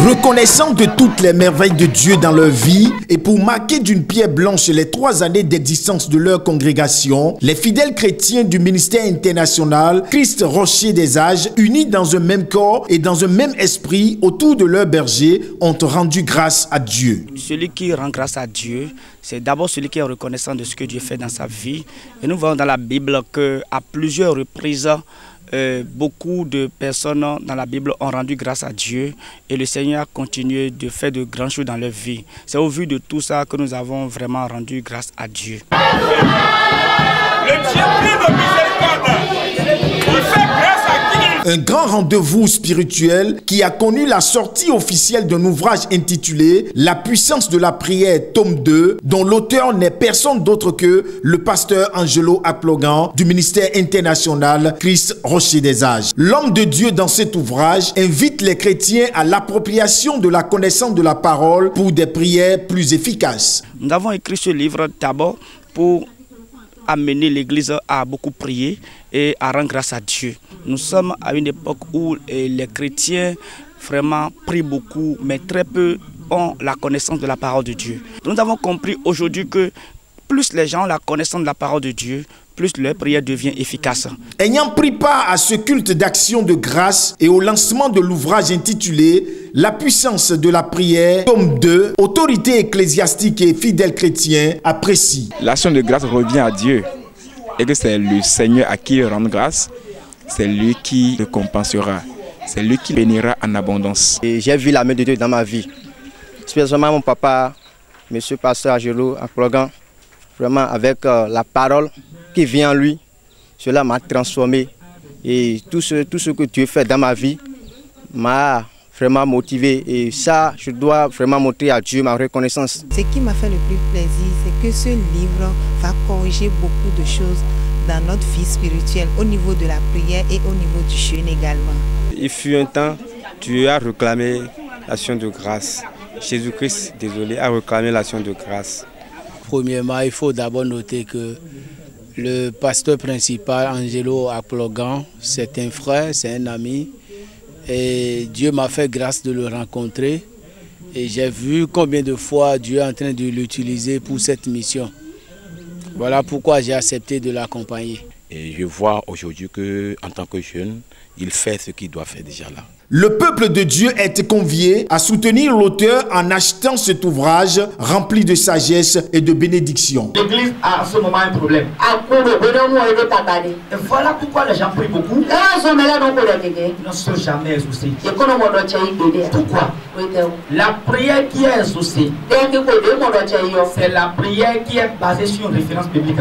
Reconnaissant de toutes les merveilles de Dieu dans leur vie et pour marquer d'une pierre blanche les 3 années d'existence de leur congrégation, les fidèles chrétiens du ministère international Christ Rocher des Âges, unis dans un même corps et dans un même esprit autour de leur berger, ont rendu grâce à Dieu. Celui qui rend grâce à Dieu, c'est d'abord celui qui est reconnaissant de ce que Dieu fait dans sa vie. Et nous voyons dans la Bible qu'à plusieurs reprises, beaucoup de personnes dans la Bible ont rendu grâce à Dieu et le Seigneur a continué de faire de grandes choses dans leur vie. C'est au vu de tout ça que nous avons vraiment rendu grâce à Dieu. Le Dieu plein de miséricorde, il fait grâce à qui? Un grand rendez-vous spirituel qui a connu la sortie officielle d'un ouvrage intitulé « La puissance de la prière, tome 2 » dont l'auteur n'est personne d'autre que le pasteur Angelo Akplogan du ministère international Christ Rocher des Âges. L'homme de Dieu dans cet ouvrage invite les chrétiens à l'appropriation de la connaissance de la parole pour des prières plus efficaces. Nous avons écrit ce livre d'abord pour amener l'Église à beaucoup prier et à rendre grâce à Dieu. Nous sommes à une époque où les chrétiens vraiment prient beaucoup, mais très peu ont la connaissance de la parole de Dieu. Nous avons compris aujourd'hui que plus les gens ont la connaissance de la parole de Dieu, plus leur prière devient efficace. Ayant pris part à ce culte d'action de grâce et au lancement de l'ouvrage intitulé « La puissance de la prière, tome 2 », autorités ecclésiastiques et fidèles chrétiens apprécient. L'action de grâce revient à Dieu et que c'est le Seigneur à qui il rend grâce, c'est lui qui récompensera, c'est lui qui bénira en abondance. J'ai vu la main de Dieu dans ma vie, spécialement mon papa, monsieur pasteur Angelo Akplogan, vraiment avec la parole qui vient en lui, cela m'a transformé et tout ce que Dieu fait dans ma vie m'a vraiment motivé et ça, je dois vraiment montrer à Dieu ma reconnaissance. Ce qui m'a fait le plus plaisir, c'est que ce livre va corriger beaucoup de choses dans notre vie spirituelle, au niveau de la prière et au niveau du jeûne également. Il fut un temps, Dieu a réclamé l'action de grâce. Jésus-Christ, désolé, a réclamé l'action de grâce. Premièrement, il faut d'abord noter que le pasteur principal, Angelo Akplogan, c'est un frère, c'est un ami. Et Dieu m'a fait grâce de le rencontrer. Et j'ai vu combien de fois Dieu est en train de l'utiliser pour cette mission. Voilà pourquoi j'ai accepté de l'accompagner. Et je vois aujourd'hui qu'en tant que jeune, il fait ce qu'il doit faire déjà là. Le peuple de Dieu est convié à soutenir l'auteur en achetant cet ouvrage rempli de sagesse et de bénédiction. L'Église a en ce moment un problème. Et voilà pourquoi les gens prient beaucoup. Ils ne sont jamais exaucés. Pourquoi? La prière qui est exaucée, c'est la prière qui est basée sur une référence biblique.